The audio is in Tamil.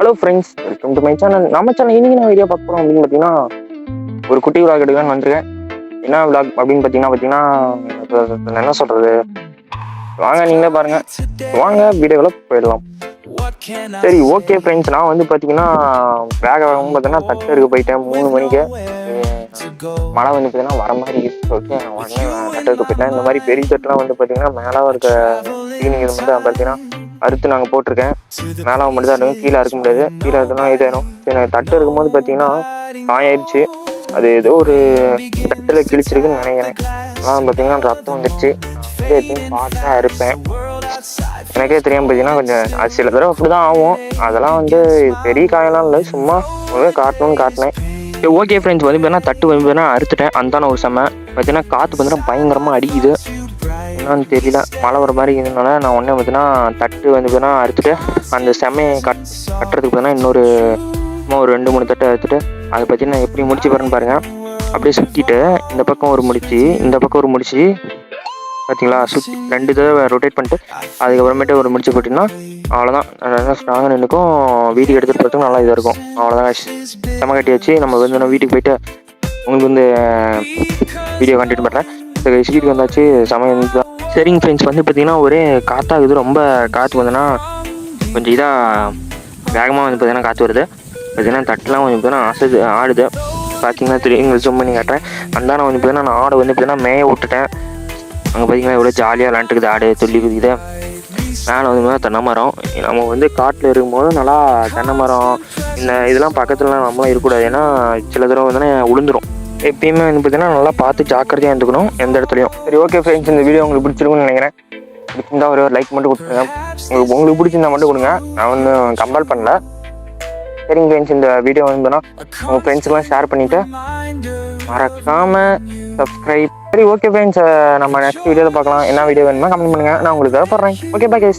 Hello friends, welcome to my channel. நம்ம சேனல் இன்னைக்கு நான் வீடியோ பார்க்க போகிறோம் அப்படின்னு பார்த்தீங்கன்னா, ஒரு குட்டி விளாக் எடுக்கலான்னு வந்துருக்கேன். என்ன விளாக் அப்படின்னு பார்த்தீங்கன்னா என்ன சொல்கிறது, வாங்க நீங்களே பாருங்கள். வாங்க வீடியோவில் போயிடலாம். சரி, ஓகே ஃப்ரெண்ட்ஸ், நான் வந்து பார்த்தீங்கன்னா வேகமாக பார்த்தீங்கன்னா தட்டு எடுக்க போயிட்டேன் 3 மணிக்கு. மழை வந்து பார்த்தீங்கன்னா வர மாதிரி இருக்கு. ஓகே, நான் உடனே தட்டு எடுக்க போயிட்டேன். இந்த மாதிரி பெரிய தட்டுலாம் வந்து பார்த்தீங்கன்னா மேலே இருக்க கிளீனிங் வந்து பார்த்தீங்கன்னா அறுத்து நாங்கள் போட்டிருக்கேன். மேலே மட்டும் தான் இருக்கும், கீழே இருக்க முடியாது. கீழே இருக்குன்னா இதாயிடும். சரி, நான் தட்டு இருக்கும்போது பார்த்தீங்கன்னா காயாயிடுச்சு. அது ஏதோ ஒரு தட்டில் கிழிச்சிருக்குன்னு நினைக்கிறேன். ஆனால் பார்த்தீங்கன்னா ரத்தம் வந்துடுச்சு. எப்படின்னு பார்த்தா இருப்பேன், எனக்கே தெரியாமல் பார்த்தீங்கன்னா கொஞ்சம் அது சில தடவை அப்படி தான் ஆகும். அதெல்லாம் வந்து பெரிய காயெல்லாம் இல்லை, சும்மா காட்டணும்னு காட்டினேன். சரி, ஓகே ஃப்ரெண்ட்ஸ், வந்து பார்த்தீங்கன்னா தட்டு வந்து பார்த்தீங்கன்னா அறுத்துட்டேன். அந்தான ஒரு செம்ம பார்த்தீங்கன்னா காற்று பார்த்தீங்கன்னா பயங்கரமாக அடிக்குது. என்னன்னு தெரியல, மழை வர மாதிரி இருந்ததுனால நான் உடனே பார்த்தீங்கன்னா தட்டு வந்து பார்த்தீங்கன்னா அறுத்துட்டு அந்த செம்மையை கட்டுறதுக்கு பார்த்தீங்கன்னா இன்னொரு 2-3 தட்டை அறுத்துட்டு அதை பார்த்தீங்கன்னா எப்படி முடிச்சு பாருன்னு பாருங்கள். அப்படியே சுற்றிட்டு இந்த பக்கம் ஒரு முடிச்சு, இந்த பக்கம் ஒரு முடிச்சு பார்த்தீங்களா, சுற்றி 2 தடவை ரொட்டேட் பண்ணிட்டு அதுக்கப்புறமேட்டு ஒரு முடிச்சு போட்டிங்கன்னா அவ்வளோதான். நல்லா ஸ்ட்ராங்காக நின்றுக்கும். வீட்டுக்கு எடுத்துகிட்டு போகிறதுக்கு நல்லா இதாக இருக்கும். அவ்வளோதான், செம கட்டி வச்சு நம்ம வந்து நான் வீட்டுக்கு போயிட்டு உங்களுக்கு வந்து வீடியோ கண்டினியூ பண்ணுறேன். வீட்டுக்கு வந்தாச்சு, சமையல் தான். சரிங்க ஃப்ரெண்ட்ஸ், வந்து பார்த்தீங்கன்னா ஒரே காற்றாகுது. ரொம்ப காற்று வந்ததுன்னா கொஞ்சம் இதாக வேகமாக வந்து பார்த்தீங்கன்னா காற்று வருது. பார்த்தீங்கன்னா தட்டுலாம் கொஞ்சம் பார்த்தீங்கன்னா ஆடுது. பார்த்தீங்கன்னா தெரியும், ஜூம் பண்ணி காட்டுறேன். அந்தான வந்து பார்த்தீங்கன்னா நான் ஆடை வந்து பார்த்தீங்கன்னா மேய விட்டுட்டேன். அங்கே பார்த்தீங்கன்னா எவ்வளோ ஜாலியாக விளாண்டுக்குது, ஆடு துள்ளி குதிக்குது. மேலே வந்து தென்னை மரம். நம்ம வந்து காட்டில் இருக்கும்போது நல்லா தென்னை மரம் இந்த இதெல்லாம் பக்கத்துலலாம் நம்மளாம் இருக்கக்கூடாது. ஏன்னா சில தடவை வந்து விழுந்துடும். எப்பயுமே வந்து பார்த்தீங்கன்னா நல்லா பார்த்து ஜாக்கிரதையாக இருந்துக்கணும் எந்த இடத்துலையும். சரி, ஓகே ஃப்ரெண்ட்ஸ், இந்த வீடியோ உங்களுக்கு பிடிச்சிருக்குன்னு நினைக்கிறேன். பிடிச்சிருந்தா ஒரு லைக் மட்டும் கொடுத்துருங்க. உங்களுக்கு பிடிச்சிருந்தா மட்டும் கொடுங்க, நான் வந்து கம்பல் பண்ணல. சரிங்க ஃப்ரெண்ட்ஸ், இந்த வீடியோ வந்து உங்கள் ஃப்ரெண்ட்ஸுக்கெல்லாம் ஷேர் பண்ணிவிட்டு மறக்காமல் சப்ஸ்கிரைப். சரி, ஓகே ஃப்ரெண்ட்ஸ், நம்ம நெக்ஸ்ட் வீடியோவில் பார்க்கலாம். என்ன வீடியோ வேணுமா கமெண்ட் பண்ணுங்கள், நான் உங்களுக்கு தேவைப்படுறேன். Okay, bye guys.